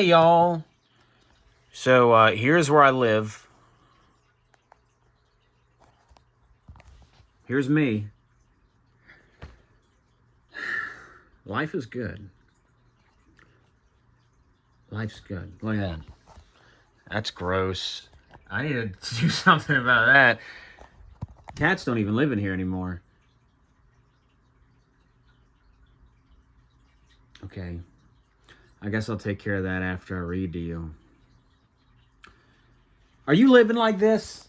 Hey y'all. So here's where I live. Here's me. Life is good. Life's good. Look at that. That's gross. I need to do something about that. Cats don't even live in here anymore. Okay. I guess I'll take care of that after I read to you. Are you living like this?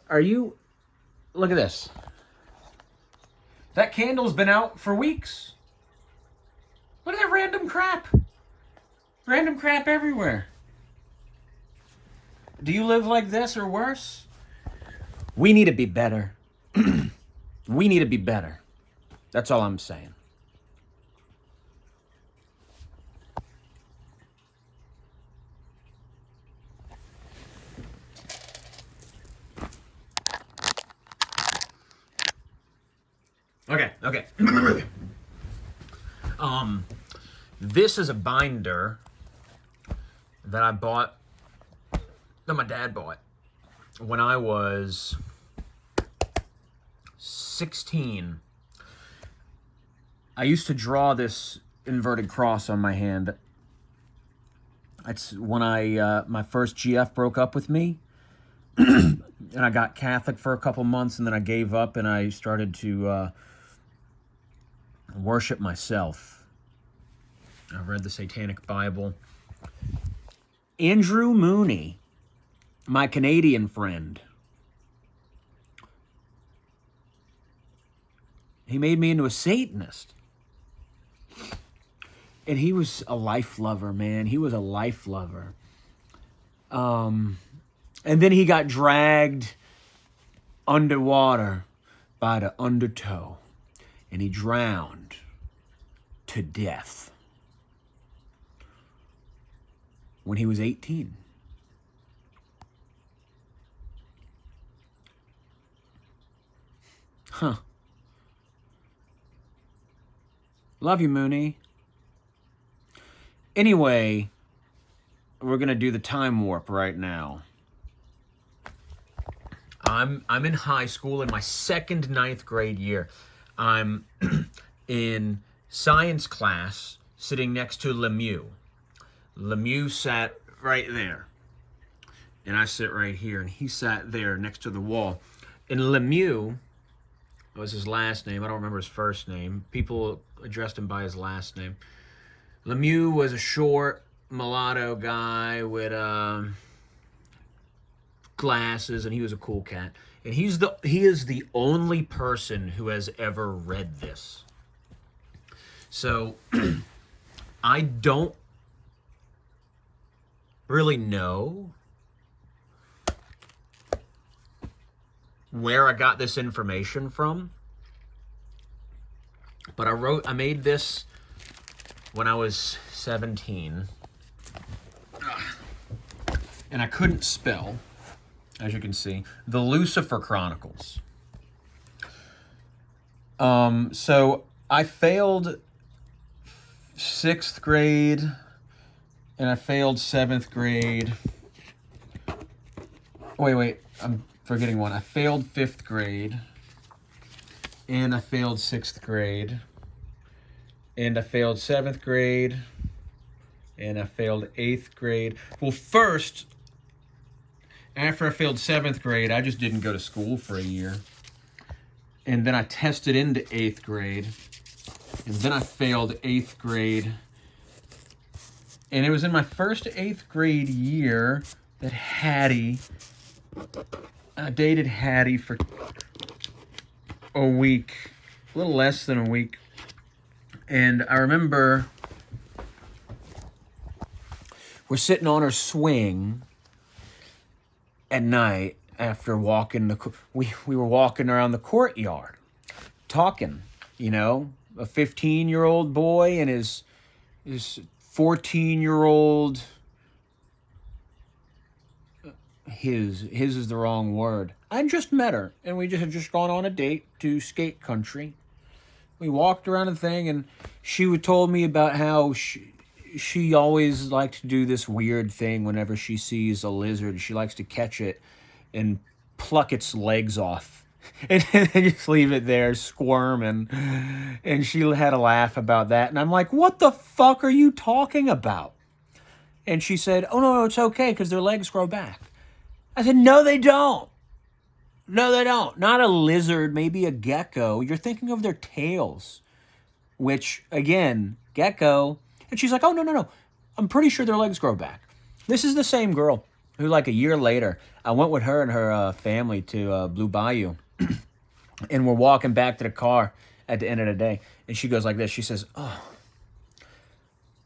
Are you... Look at this. That candle's been out for weeks. Look at that random crap. Random crap everywhere. Do you live like this or worse? We need to be better. We need to be better. That's all I'm saying. Okay. This is a binder that I bought, that my dad bought when I was 16. I used to draw this inverted cross on my hand. That's when my first GF broke up with me. And I got Catholic for a couple months, and then I gave up and I started to worship myself. I read the Satanic Bible. Andrew Mooney, my Canadian friend, he made me into a Satanist. And he was a life lover, man. He was a life lover. And then he got dragged underwater by the undertow. And he drowned to death when he was 18. Huh. Love you, Mooney. Anyway, we're going to do the time warp right now. I'm in high school in my second 9th grade year. I'm in science class sitting next to Lemieux. Lemieux sat right there. And I sit right here. And he sat there next to the wall. And Lemieux was his last name. I don't remember his first name. People addressed him by his last name. Lemieux was a short mulatto guy with glasses, and he was a cool cat. And he is the only person who has ever read this. So I don't really know where I got this information from, but I made this when I was 17, and I couldn't spell, as you can see, the Lucifer Chronicles. So I failed 6th grade, and I failed 7th grade. Wait, I'm forgetting one. I failed 5th grade, and I failed 6th grade, and I failed 7th grade, and I failed 8th grade. Well, first, after I failed 7th grade, I just didn't go to school for a year. And then I tested into 8th grade, and then I failed 8th grade. And it was in my first 8th grade year that I dated Hattie for a week, a little less than a week. And I remember we're sitting on her swing at night after walking we were walking around the courtyard, talking, a 15-year-old boy and his 14-year-old, his is the wrong word. I just met her, and we had just gone on a date to skate country. We walked around the thing, and she told me about how she always liked to do this weird thing whenever she sees a lizard. She likes to catch it and pluck its legs off. And just leave it there squirming. And she had a laugh about that. And I'm like, what the fuck are you talking about? And she said, oh, no, it's okay because their legs grow back. I said, no, they don't. No, they don't. Not a lizard, maybe a gecko. You're thinking of their tails, which, again, gecko. And she's like, oh, no. I'm pretty sure their legs grow back. This is the same girl who, like, a year later, I went with her and her family to Blue Bayou. And we're walking back to the car at the end of the day. And she goes like this. She says, oh.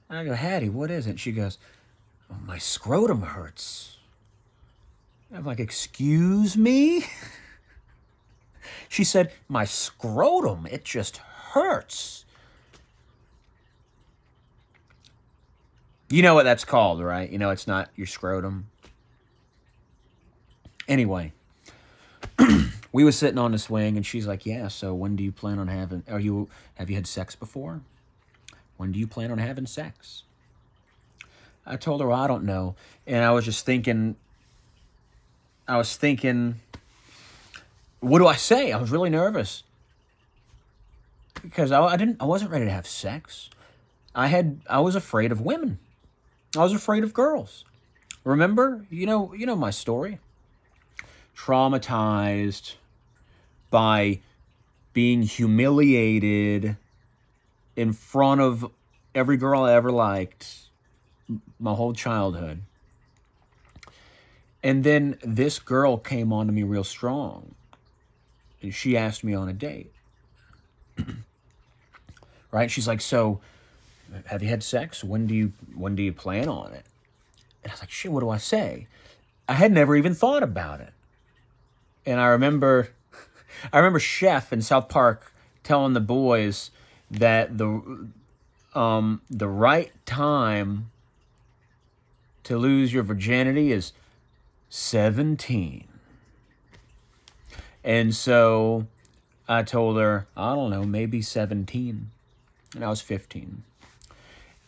And I go, Hattie, what is it? She goes, oh, my scrotum hurts. I'm like, excuse me? She said, my scrotum, it just hurts. You know what that's called, right? You know it's not your scrotum. Anyway, we were sitting on the swing, and she's like, yeah, so when do you plan on having, have you had sex before? When do you plan on having sex? I told her, well, I don't know. And I was thinking, what do I say? I was really nervous because I wasn't ready to have sex. I was afraid of women. I was afraid of girls. Remember? You know my story. Traumatized by being humiliated in front of every girl I ever liked my whole childhood. And then this girl came on to me real strong. And she asked me on a date. Right? She's like, so, have you had sex? When do you plan on it? And I was like, shit, what do I say? I had never even thought about it. And I remember Chef in South Park telling the boys that the right time to lose your virginity is 17. And so I told her, I don't know, maybe 17. And I was 15.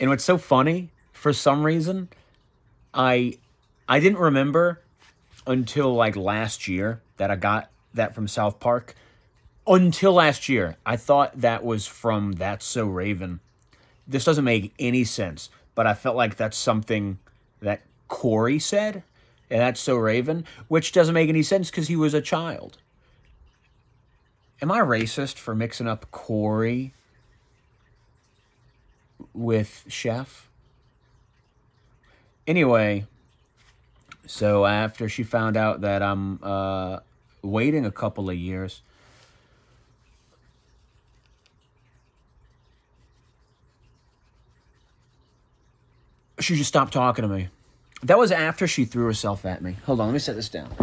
And what's so funny, for some reason, I didn't remember until like last year that I got that from South Park. Until last year, I thought that was from That's So Raven. This doesn't make any sense, but I felt like that's something that Corey said, and That's So Raven, which doesn't make any sense because he was a child. Am I racist for mixing up Corey with Chef? Anyway, so after she found out that I'm waiting a couple of years, she just stopped talking to me. That was after she threw herself at me. Hold on, let me set this down.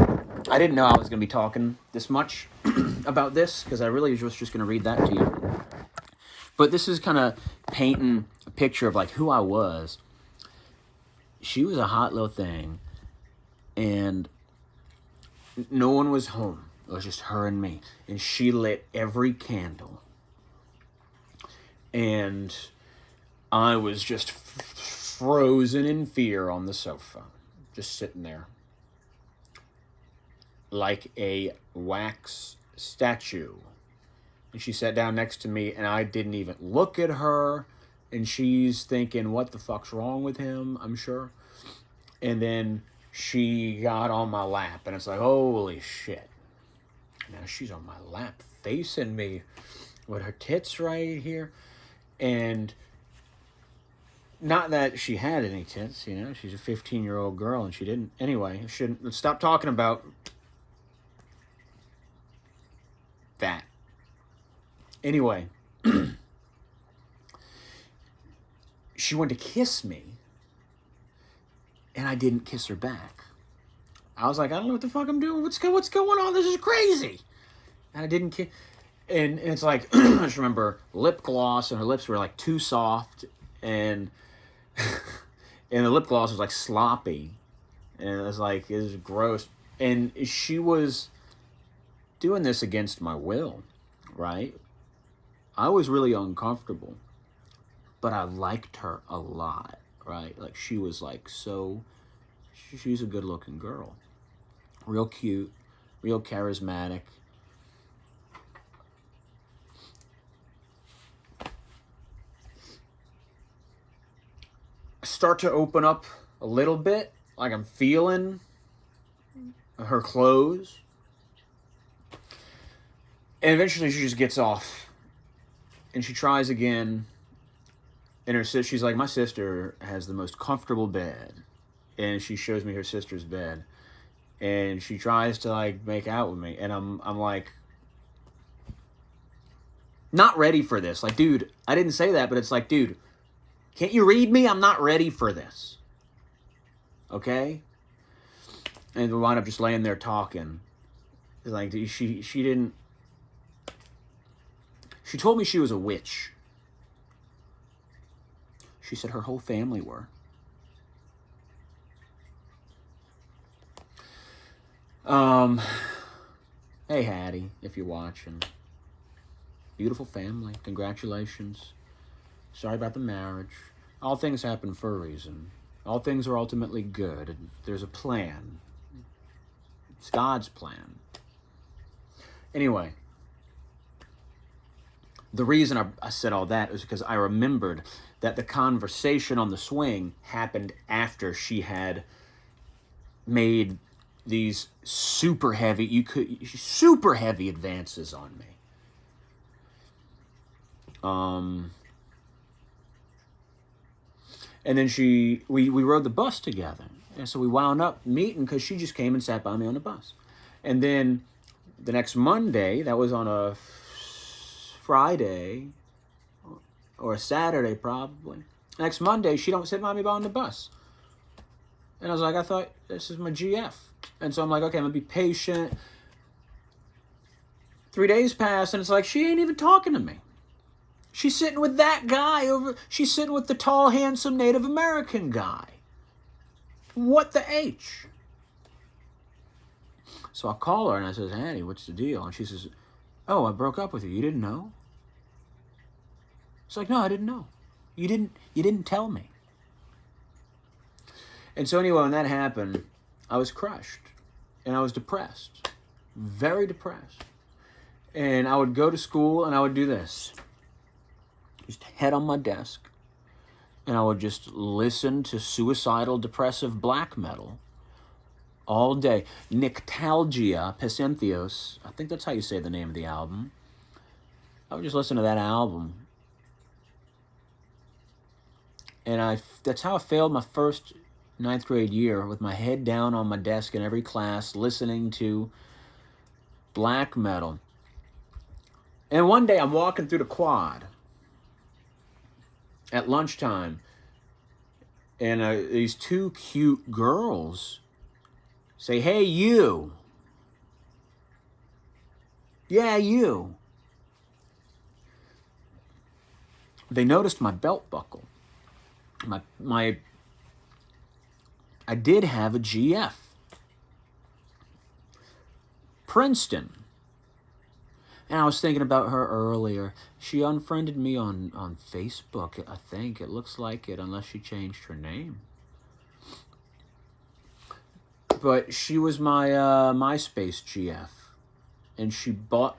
I didn't know I was going to be talking this much about this because I really was just going to read that to you. But this is kind of painting a picture of like who I was. She was a hot little thing, and no one was home. It was just her and me. And she lit every candle. And I was just frozen in fear on the sofa, just sitting there like a wax statue. And she sat down next to me, and I didn't even look at her. And she's thinking, what the fuck's wrong with him, I'm sure. And then she got on my lap, and it's like, holy shit. Now she's on my lap, facing me with her tits right here. And not that she had any tits, you know. She's a 15-year-old girl, and she didn't. Anyway, let's stop talking about that. Anyway, she went to kiss me, and I didn't kiss her back. I was like, I don't know what the fuck I'm doing. What's going on? This is crazy. And I didn't kiss. And it's like, I just remember lip gloss, and her lips were like too soft, and and the lip gloss was like sloppy, and it was gross. And she was doing this against my will, right? I was really uncomfortable, but I liked her a lot. right? Like, she was like she's a good looking girl. Real cute, real charismatic. I start to open up a little bit, like I'm feeling her clothes. And eventually she just gets off. And she tries again. And she's like, my sister has the most comfortable bed. And she shows me her sister's bed. And she tries to, like, make out with me. And I'm like, not ready for this. Like, dude, I didn't say that, but it's like, dude, can't you read me? I'm not ready for this. Okay? And we wind up just laying there talking. Like, she didn't... She told me she was a witch. She said her whole family were. Hey, Hattie, if you're watching. Beautiful family. Congratulations. Sorry about the marriage. All things happen for a reason. All things are ultimately good. There's a plan. It's God's plan. Anyway, the reason I said all that is because I remembered that the conversation on the swing happened after she had made these super heavy advances on me. And then we rode the bus together. And so we wound up meeting because she just came and sat by me on the bus. And then the next Monday, that was on a Friday or a Saturday probably. Next Monday, she don't sit by me on the bus. And I was like, I thought this is my GF. And so I'm like, okay, I'm going to be patient. 3 days pass, and it's like, she ain't even talking to me. She's sitting with that guy over. She's sitting with the tall, handsome Native American guy. What the H? So I call her and I says, Hattie, what's the deal? And she says, oh, I broke up with you. You didn't know? It's like, no, I didn't know. You didn't tell me. And so anyway, when that happened, I was crushed. And I was depressed. Very depressed. And I would go to school and I would do this. Just head on my desk. And I would just listen to suicidal, depressive black metal all day. Nyctalgia Pesenthios. I think that's how you say the name of the album. I would just listen to that album. And that's how I failed my first 9th grade year, with my head down on my desk in every class, listening to black metal. And one day I'm walking through the quad at lunchtime, and these two cute girls say, hey, you. Yeah, you. They noticed my belt buckle. I did have a GF. Princeton. And I was thinking about her earlier. She unfriended me on Facebook, I think. It looks like it, unless she changed her name. But she was my MySpace GF. And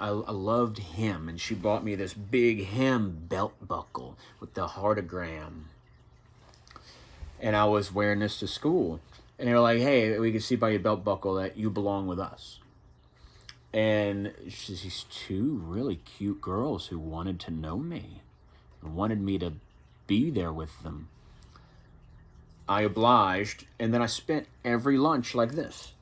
I loved him. And she bought me this big hem belt buckle with the heartogram. And I was wearing this to school. And they were like, hey, we can see by your belt buckle that you belong with us. And these two really cute girls who wanted to know me and wanted me to be there with them. I obliged, and then I spent every lunch like this,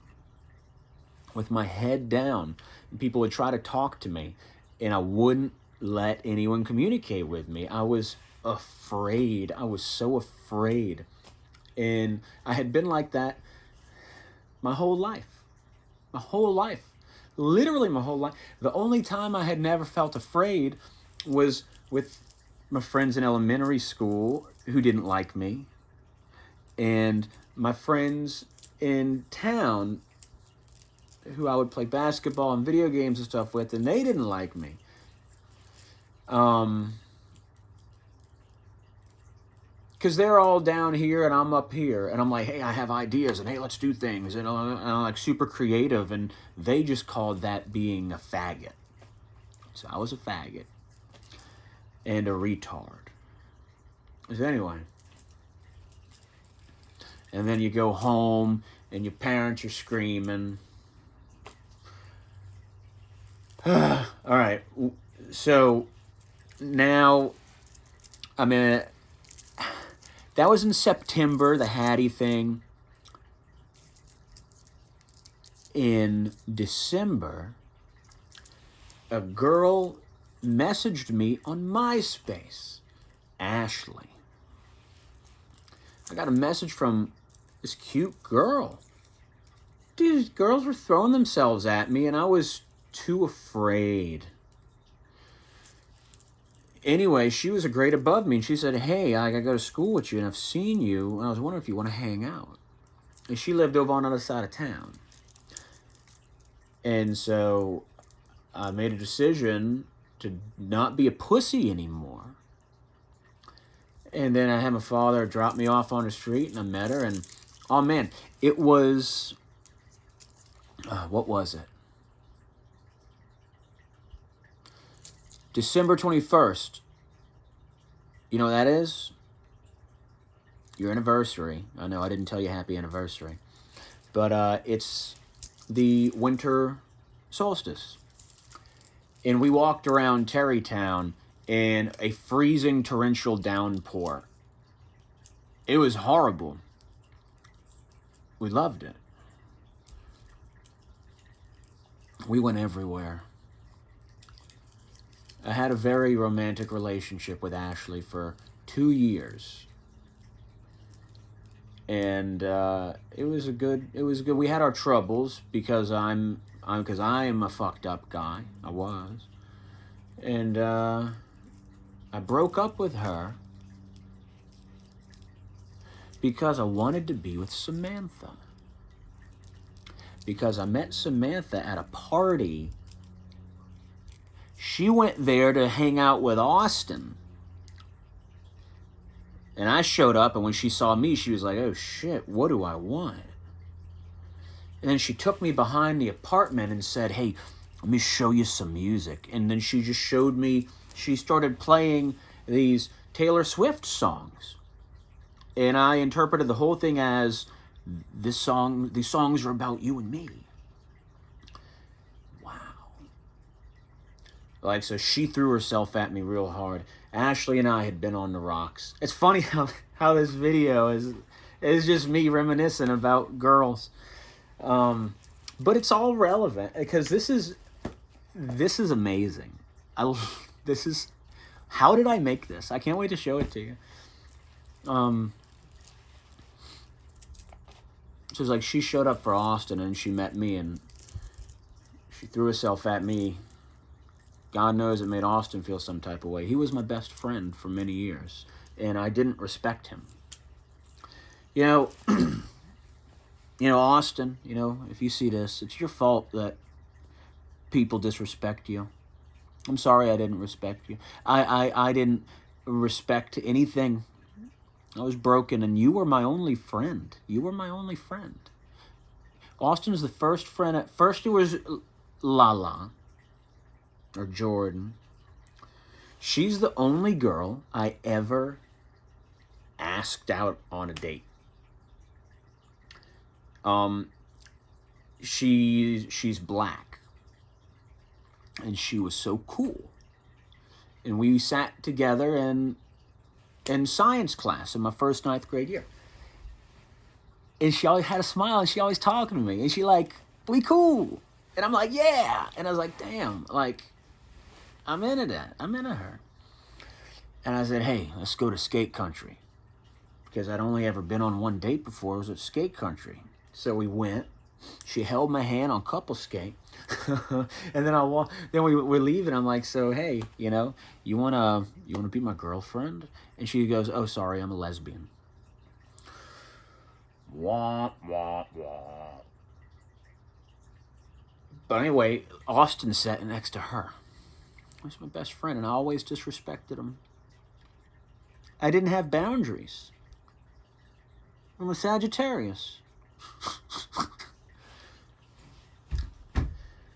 with my head down. And people would try to talk to me, and I wouldn't let anyone communicate with me. I was afraid. I was so afraid. And I had been like that my whole life. My whole life. Literally my whole life. The only time I had never felt afraid was with my friends in elementary school who didn't like me, and my friends in town who I would play basketball and video games and stuff with, and they didn't like me. because they're all down here and I'm up here, and I'm like, hey, I have ideas, and hey, let's do things, and I'm like super creative, and they just called that being a faggot. So I was a faggot and a retard. So anyway, and then you go home and your parents are screaming. All right, so now I mean, that was in September, the Hattie thing. In December, a girl messaged me on MySpace, Ashley. I got a message from this cute girl. These girls were throwing themselves at me, and I was too afraid. Anyway, she was a grade above me, and she said, hey, I go to school with you, and I've seen you, and I was wondering if you want to hang out. And she lived over on the other side of town. And so I made a decision to not be a pussy anymore. And then I had my father drop me off on the street, and I met her, and oh man, it was, what was it? December 21st. You know what that is? Your anniversary. I know I didn't tell you happy anniversary. But it's the winter solstice. And we walked around Terrytown in a freezing torrential downpour. It was horrible. We loved it. We went everywhere. I had a very romantic relationship with Ashley for 2 years. And it was good. We had our troubles because I am a fucked up guy. I was. And I broke up with her because I wanted to be with Samantha. Because I met Samantha at a party. She went there to hang out with Austin. And I showed up, and when she saw me, she was like, oh shit, what do I want? And then she took me behind the apartment and said, hey, let me show you some music. And then she just showed me, she started playing these Taylor Swift songs. And I interpreted the whole thing as, these songs are about you and me. Like, so she threw herself at me real hard. Ashley and I had been on the rocks. It's funny how this video is just me reminiscing about girls. But it's all relevant because this is amazing. How did I make this? I can't wait to show it to you. So it's like she showed up for Austin and she met me and she threw herself at me. God knows it made Austin feel some type of way. He was my best friend for many years, and I didn't respect him. You know, Austin, if you see this, it's your fault that people disrespect you. I'm sorry I didn't respect you. I didn't respect anything. I was broken, and you were my only friend. You were my only friend. Austin was the first friend. At first it was Lala. Or Jordan. She's the only girl I ever asked out on a date. She's black. And she was so cool. And we sat together in science class in my first 9th grade year. And she always had a smile and she always talking to me. And she like, we cool. And I'm like, yeah. And I was like, damn, like, I'm into that. I'm into her. And I said, hey, let's go to skate country. Because I'd only ever been on one date before. It was at skate country. So we went. She held my hand on couple skate. And then we're leaving. I'm like, so, hey, you wanna be my girlfriend? And she goes, oh, sorry, I'm a lesbian. Wah, wah, wah. But anyway, Austin sat next to her. He was my best friend, and I always disrespected him. I didn't have boundaries. I'm a Sagittarius.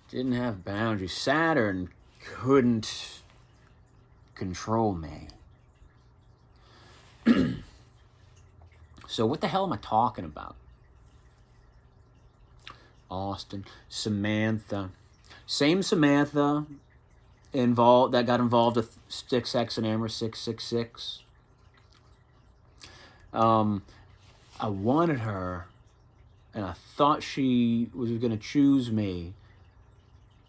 Didn't have boundaries. Saturn couldn't control me. So what the hell am I talking about? Austin, Samantha. Same Samantha that got involved with Stick Sex and Amber 666. I wanted her, and I thought she was going to choose me.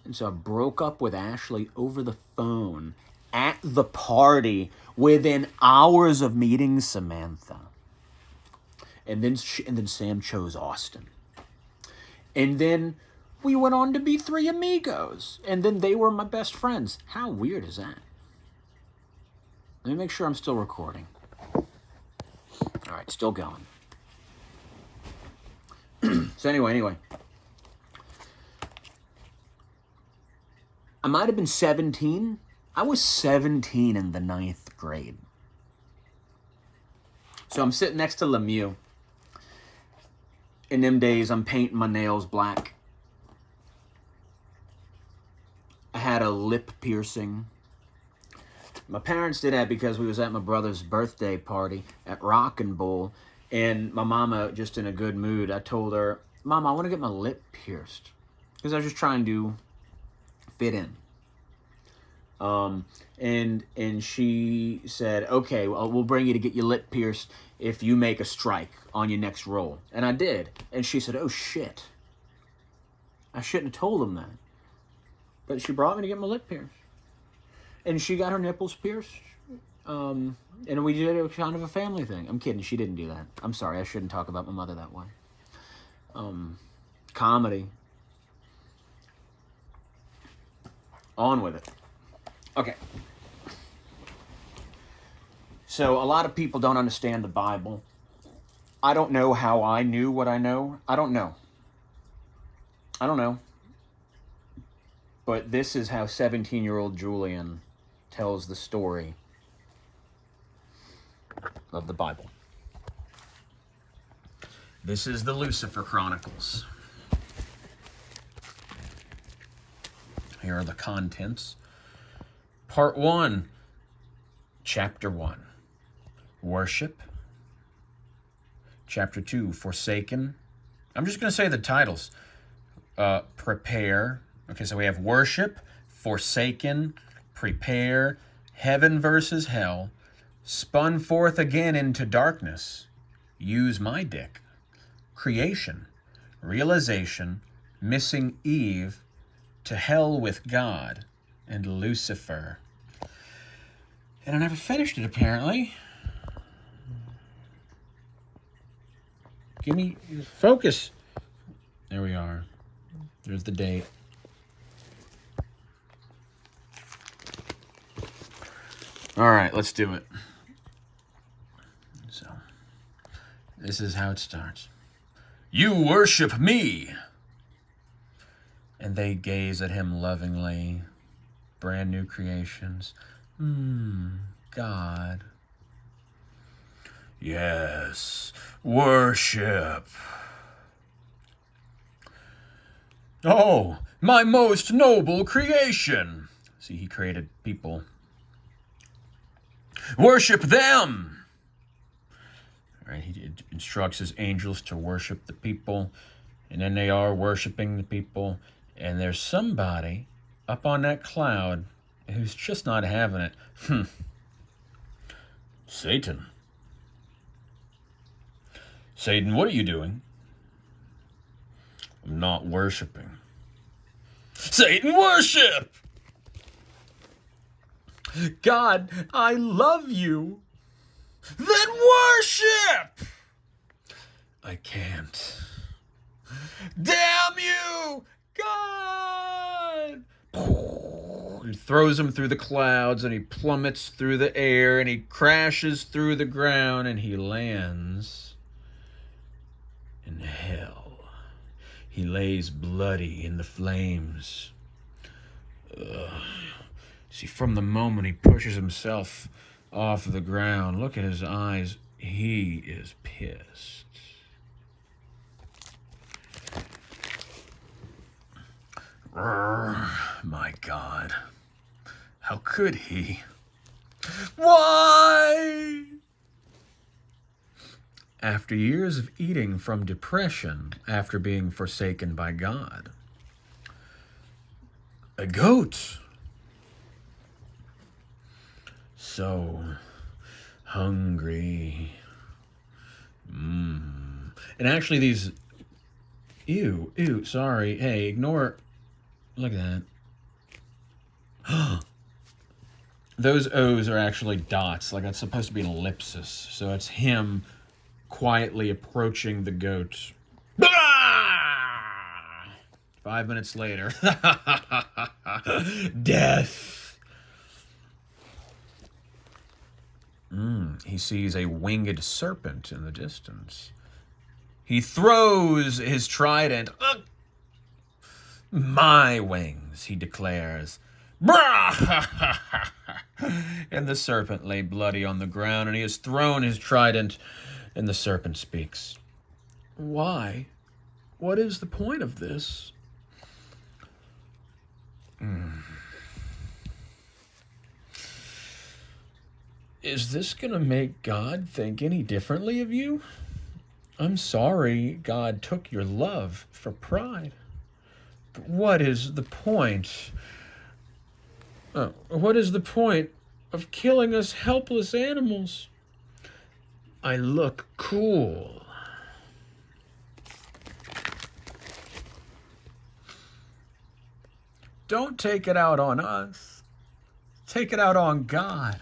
And so I broke up with Ashley over the phone at the party within hours of meeting Samantha. And then Sam chose Austin. And then we went on to be 3 amigos. And then they were my best friends. How weird is that? Let me make sure I'm still recording. All right, still going. So anyway. I might have been 17. I was 17 in the 9th grade. So I'm sitting next to Lemieux. In them days, I'm painting my nails black. I had a lip piercing. My parents did that because we was at my brother's birthday party at Rockin' Bull, and my mama, just in a good mood, I told her, Mom, I want to get my lip pierced. Because I was just trying to fit in. And she said, okay, well, we'll bring you to get your lip pierced if you make a strike on your next roll. And I did. And she said, oh, shit. I shouldn't have told him that. But she brought me to get my lip pierced. And she got her nipples pierced. And we did it kind of a family thing. I'm kidding. She didn't do that. I'm sorry. I shouldn't talk about my mother that way. Comedy. On with it. Okay. So a lot of people don't understand the Bible. I don't know how I knew what I know. I don't know. But this is how 17-year-old Julian tells the story of the Bible. This is the Lucifer Chronicles. Here are the contents. Part 1, Chapter 1, Worship. Chapter 2, Forsaken. I'm just going to say the titles. Prepare. Okay, so we have Worship, Forsaken, Prepare, Heaven versus Hell, Spun Forth Again into Darkness, Use My Dick, Creation, Realization, Missing Eve, To Hell with God, and Lucifer. And I never finished it, apparently. Give me focus. There we are. There's the date. All right, let's do it. So, this is how it starts. You worship me. And they gaze at him lovingly. Brand new creations. God. Yes, worship. Oh, my most noble creation. See, he created people. Worship them. All right, he instructs his angels to worship the people. And then they are worshiping the people. And there's somebody up on that cloud who's just not having it. Satan. Satan, what are you doing? I'm not worshiping. Satan, worship! God, I love you. Then worship! I can't. Damn you, God! He throws him through the clouds, and he plummets through the air, and he crashes through the ground, and he lands in hell. He lays bloody in the flames. See, from the moment he pushes himself off the ground. Look at his eyes. He is pissed. My God. How could he? Why? After years of eating from depression after being forsaken by God, a goat. So hungry. And actually these, ew, sorry. Hey, ignore, look at that. Those O's are actually dots, like that's supposed to be an ellipsis. So it's him quietly approaching the goat. 5 minutes later. Death. He sees a winged serpent in the distance. He throws his trident. My wings, he declares. And the serpent lay bloody on the ground, and he has thrown his trident, and the serpent speaks. Why? What is the point of this? Is this going to make God think any differently of you? I'm sorry God took your love for pride. But what is the point? What is the point of killing us helpless animals? I look cool. Don't take it out on us. Take it out on God.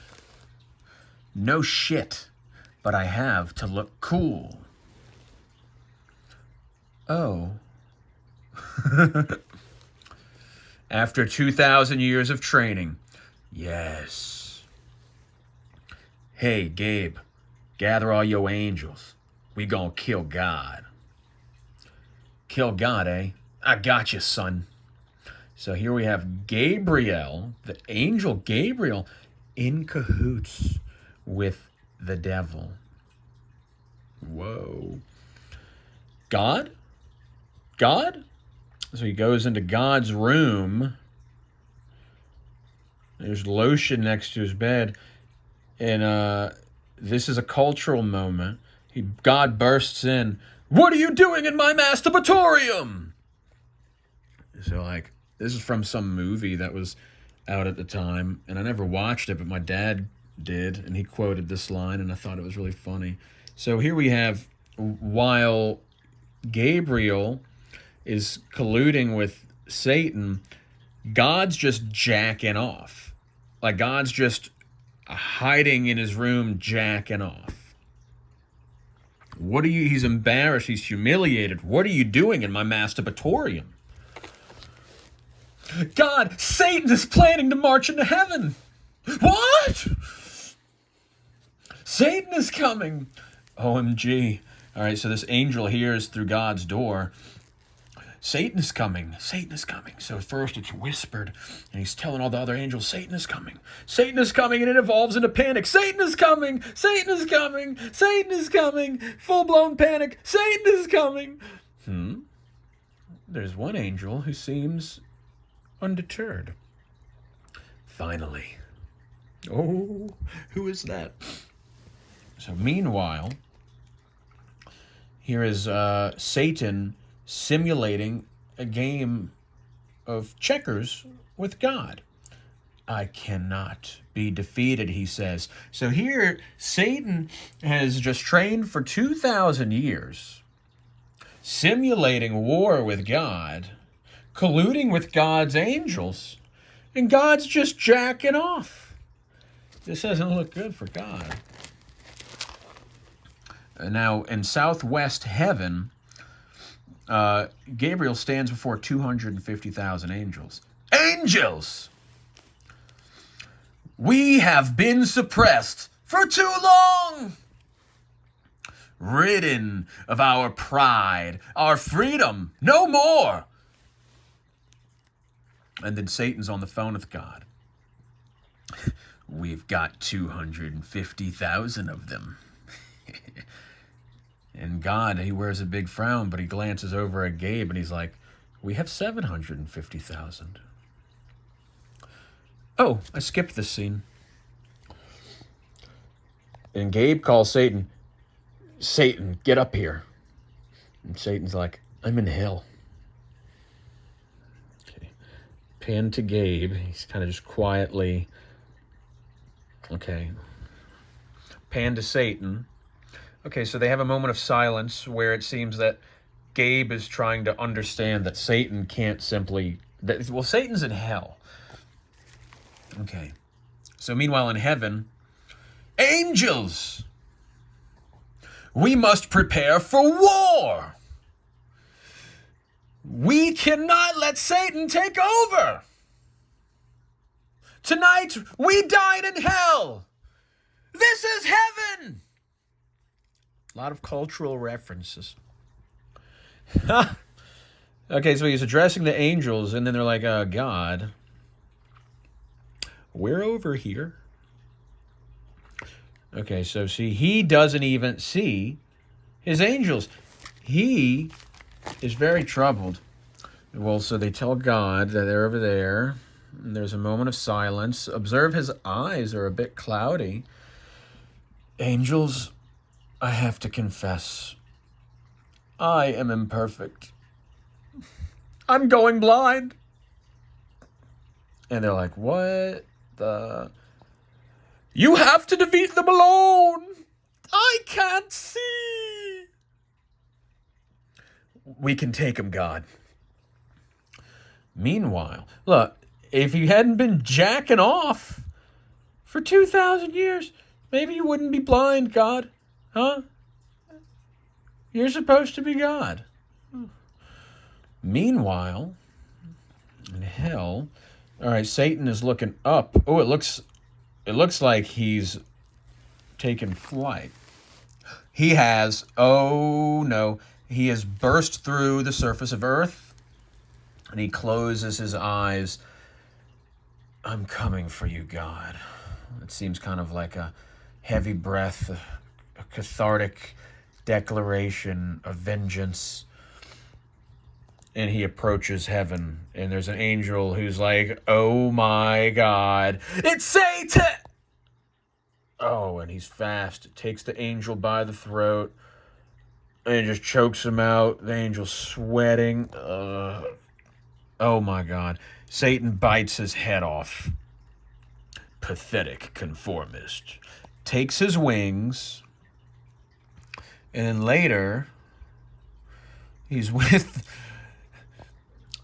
No shit, but I have to look cool. Oh. After 2,000 years of training. Yes. Hey, Gabe, gather all your angels. We gonna kill God. Kill God, eh? I got you, son. So here we have Gabriel, the angel Gabriel, in cahoots with the devil. Whoa. God? So he goes into God's room. There's lotion next to his bed. And this is a cultural moment. God bursts in. What are you doing in my masturbatorium? So, like, this is from some movie that was out at the time. And I never watched it, but my dad did. And he quoted this line, and I thought it was really funny. So here we have, while Gabriel is colluding with Satan, God's just jacking off. Like, God's just hiding in his room jacking off. He's embarrassed, he's humiliated. What are you doing in my masturbatorium? God, Satan is planning to march into heaven. What? Satan is coming. OMG. All right, so this angel hears through God's door, Satan is coming. Satan is coming. So first it's whispered, and he's telling all the other angels, Satan is coming. Satan is coming, and it evolves into panic. Satan is coming. Satan is coming. Satan is coming. Full-blown panic. Satan is coming. There's one angel who seems undeterred. Finally. Oh, who is that? So meanwhile, here is Satan simulating a game of checkers with God. I cannot be defeated, he says. So here, Satan has just trained for 2,000 years, simulating war with God, colluding with God's angels, and God's just jacking off. This doesn't look good for God. Now, in Southwest Heaven, Gabriel stands before 250,000 angels. Angels! We have been suppressed for too long! Ridden of our pride, our freedom, no more! And then Satan's on the phone with God. We've got 250,000 of them. And God, he wears a big frown, but he glances over at Gabe and he's like, we have 750,000. Oh, I skipped this scene. And Gabe calls Satan, Satan, get up here. And Satan's like, I'm in hell. Okay. Pan to Gabe. He's kind of just quietly. Okay. Pan to Satan. Okay, so they have a moment of silence where it seems that Gabe is trying to understand that Satan can't simply... Well, Satan's in hell. Okay. So meanwhile in heaven, angels! We must prepare for war! We cannot let Satan take over! Tonight, we dine in hell! This is heaven! A lot of cultural references. Okay, so he's addressing the angels, and then they're like, God, we're over here. Okay, so see, he doesn't even see his angels. He is very troubled. Well, so they tell God that they're over there. And there's a moment of silence. Observe his eyes are a bit cloudy. Angels, I have to confess, I am imperfect. I'm going blind. And they're like, what the... You have to defeat them alone. I can't see. We can take him, God. Meanwhile, look, if you hadn't been jacking off for 2,000 years, maybe you wouldn't be blind, God. Huh? You're supposed to be God. Meanwhile, in hell, all right, Satan is looking up. Oh, it looks like he's taken flight. He has, oh no, he has burst through the surface of earth, and he closes his eyes. I'm coming for you, God. It seems kind of like a heavy breath, a cathartic declaration of vengeance. And he approaches heaven, and there's an angel who's like, oh my God, it's Satan! Oh, and he's fast. It takes the angel by the throat, and it just chokes him out. The angel's sweating. Oh my God. Satan bites his head off. Pathetic conformist. Takes his wings, and then later, he's with...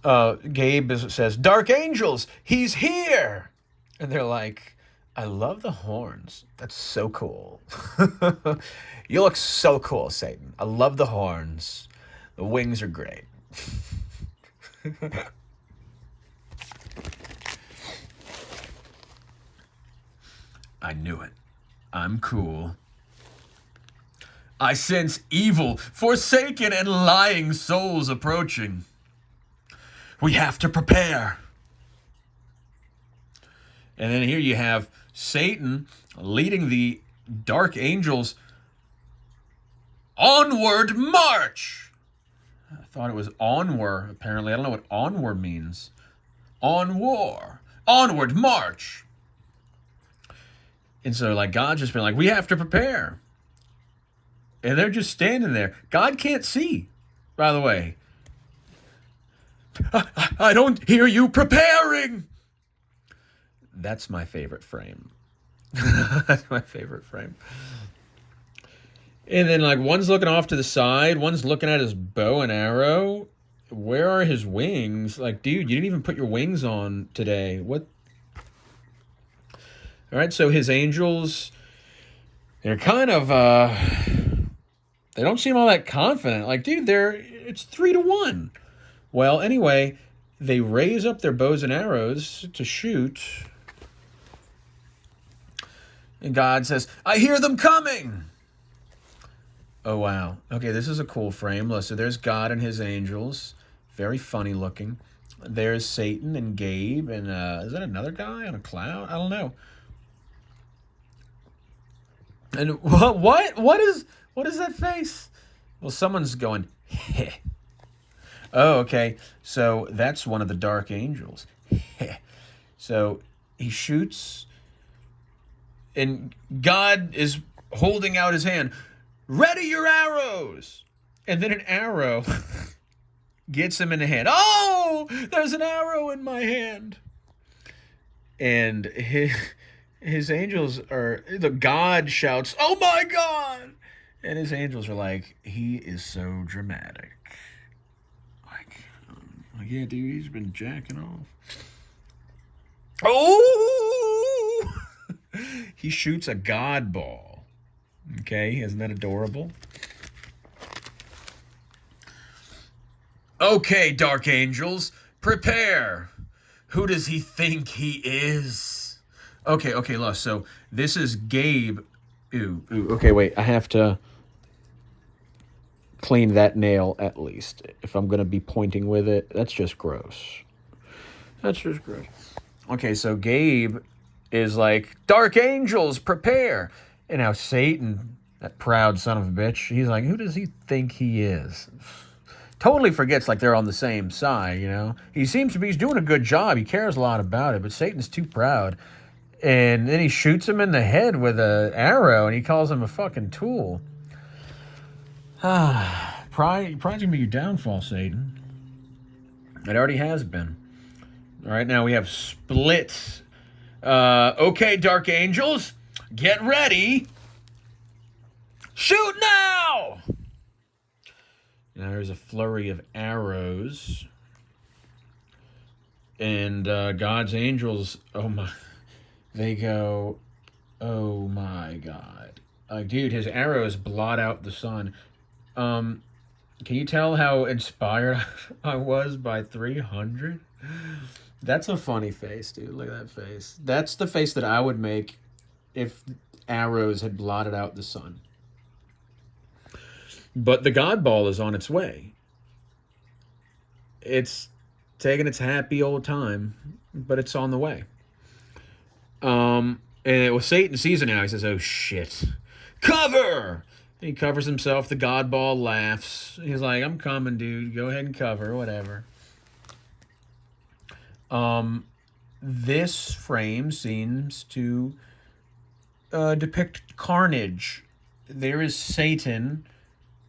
Gabe says, Dark angels, he's here! And they're like, I love the horns. That's so cool. You look so cool, Satan. I love the horns. The wings are great. I knew it. I'm cool. I sense evil, forsaken and lying souls approaching. We have to prepare. And then here you have Satan leading the dark angels. Onward march! I thought it was onward, apparently. I don't know what onward means. On war. Onward march! And so, like, God's just been like, we have to prepare. And they're just standing there. God can't see, by the way. I don't hear you preparing. That's my favorite frame. That's my favorite frame. And then, like, one's looking off to the side. One's looking at his bow and arrow. Where are his wings? Like, dude, you didn't even put your wings on today. What? All right, so his angels, they're kind of, they don't seem all that confident. Like, dude, it's 3-1. Well, anyway, they raise up their bows and arrows to shoot. And God says, I hear them coming. Oh, wow. Okay, this is a cool frame. Listen, there's God and his angels. Very funny looking. There's Satan and Gabe. And is that another guy on a cloud? I don't know. And what is that face? Well, someone's going, heh. Oh, okay. So that's one of the dark angels. Heh. So he shoots, and God is holding out his hand. Ready your arrows! And then an arrow gets him in the hand. Oh, there's an arrow in my hand. And his angels are, the God shouts, oh my God! And his angels are like, he is so dramatic. Like, yeah, dude, he's been jacking off. Oh! He shoots a God ball. Okay, isn't that adorable? Okay, dark angels, prepare. Who does he think he is? Okay, look, so this is Gabe. Ooh, okay, wait, I have to clean that nail at least. If I'm going to be pointing with it, that's just gross. That's just gross. Okay, so Gabe is like, dark angels, prepare. And now Satan, that proud son of a bitch, he's like, who does he think he is? Totally forgets like they're on the same side, you know? He seems to be, he's doing a good job. He cares a lot about it, but Satan's too proud. And then he shoots him in the head with an arrow, and he calls him a fucking tool. Pride's gonna be your downfall, Satan. It already has been. All right, now we have splits. Okay, dark angels, get ready. Shoot now! Now there's a flurry of arrows. And God's angels, oh my, they go, oh my God. Dude, his arrows blot out the sun. Can you tell how inspired I was by 300? That's a funny face, dude. Look at that face. That's the face that I would make if arrows had blotted out the sun. But the God ball is on its way. It's taking its happy old time, but it's on the way. And it was Satan sees it now. He says, oh shit. Cover! He covers himself. The God ball laughs. He's like, I'm coming, dude. Go ahead and cover, whatever. This frame seems to depict carnage. There is Satan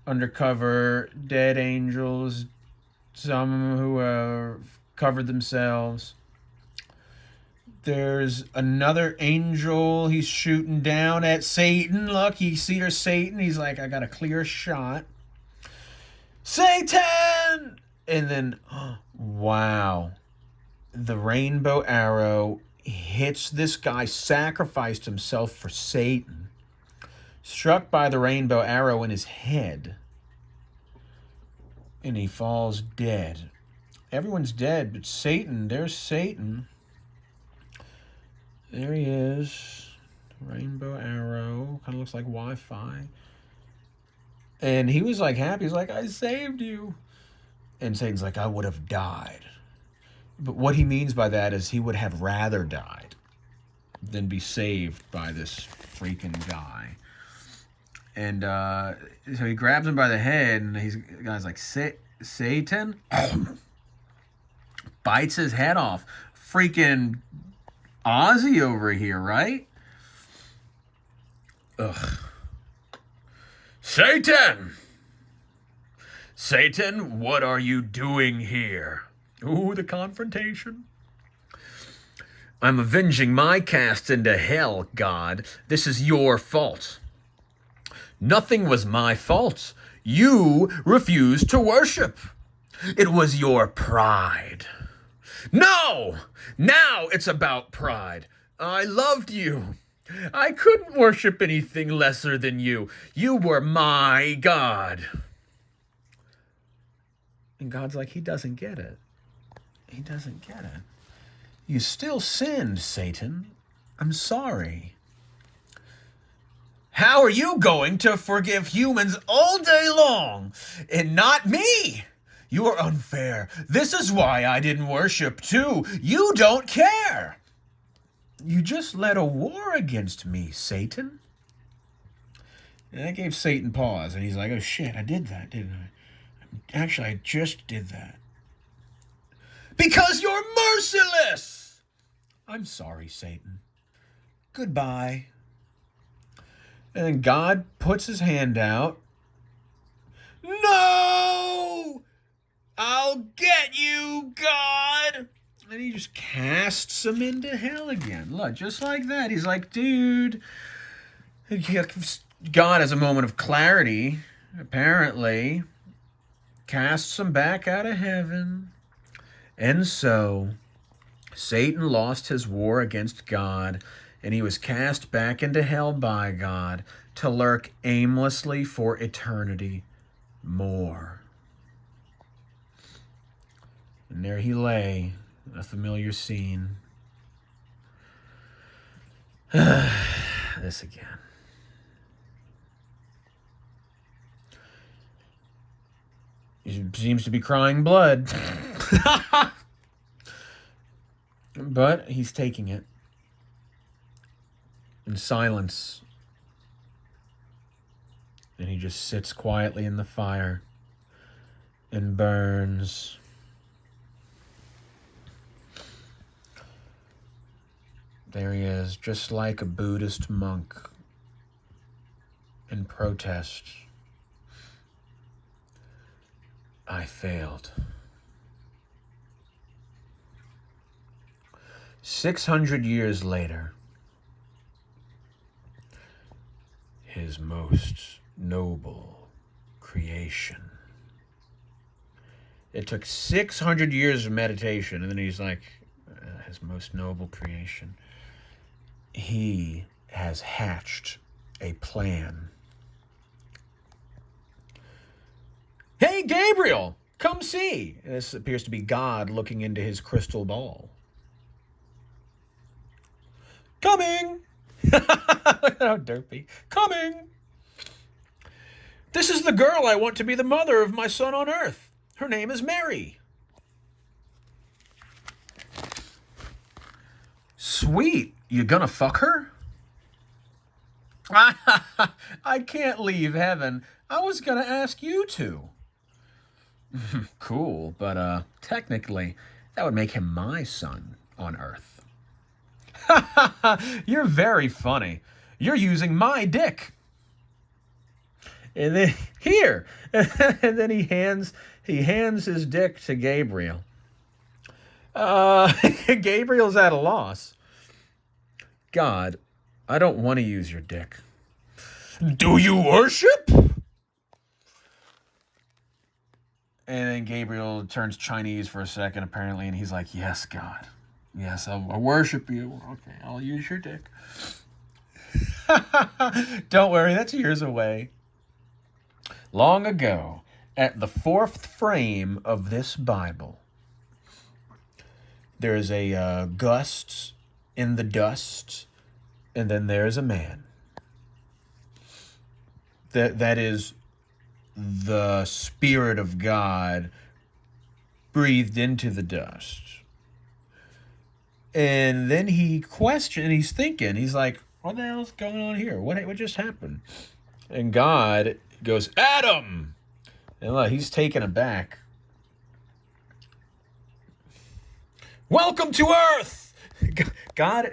undercover, dead angels, some who covered themselves. There's another angel. He's shooting down at Satan. Look, he sees Satan. He's like, I got a clear shot. Satan! And then, wow. The rainbow arrow hits this guy, sacrificed himself for Satan. Struck by the rainbow arrow in his head. And he falls dead. Everyone's dead, but Satan, there's Satan. There he is. Rainbow arrow. Kind of looks like Wi-Fi. And he was like happy. He's like, I saved you. And Satan's like, I would have died. But what he means by that is he would have rather died than be saved by this freaking guy. And so he grabs him by the head, and the guy's like, Satan? Bites his head off. Freaking Ozzy over here, right? Ugh. Satan! Satan, what are you doing here? Ooh, the confrontation. I'm avenging my cast into hell, God. This is your fault. Nothing was my fault. You refused to worship. It was your pride. No! Now it's about pride. I loved you. I couldn't worship anything lesser than you. You were my God. And God's like, he doesn't get it. He doesn't get it. You still sinned, Satan. I'm sorry. How are you going to forgive humans all day long and not me? You are unfair. This is why I didn't worship too. You don't care. You just led a war against me, Satan. And that gave Satan pause. And he's like, oh, shit, I did that, didn't I? Actually, I just did that. Because you're merciless! I'm sorry, Satan. Goodbye. And then God puts his hand out. No! I'll get you, God! And he just casts him into hell again. Look, just like that. He's like, dude. God has a moment of clarity, apparently. Casts him back out of heaven. And so, Satan lost his war against God, and he was cast back into hell by God to lurk aimlessly for eternity more. And there he lay, a familiar scene. This again. He seems to be crying blood. But he's taking it in silence. And he just sits quietly in the fire and burns. There he is, just like a Buddhist monk in protest. I failed. 600 years later, his most noble creation. It took 600 years of meditation, and then he's like, his most noble creation. He has hatched a plan. Hey, Gabriel, come see. This appears to be God looking into his crystal ball. Coming! Look at how derpy. Coming! This is the girl I want to be the mother of my son on earth. Her name is Mary. Sweet. You gonna fuck her? I can't leave heaven. I was gonna ask you to. Cool, but technically, that would make him my son on earth. You're very funny. You're using my dick. And then here, and then he hands his dick to Gabriel. Gabriel's at a loss. God, I don't want to use your dick. Do you worship? And then Gabriel turns Chinese for a second, apparently, and he's like, yes, God. Yes, I worship you. Okay, I'll use your dick. Don't worry, that's years away. Long ago, at the fourth frame of this Bible, there's a gust in the dust, and then there's a man. That is the Spirit of God breathed into the dust. And then he's thinking, he's like, what the hell's going on here? What just happened? And God goes, Adam! And look, he's taken aback. Welcome to Earth! God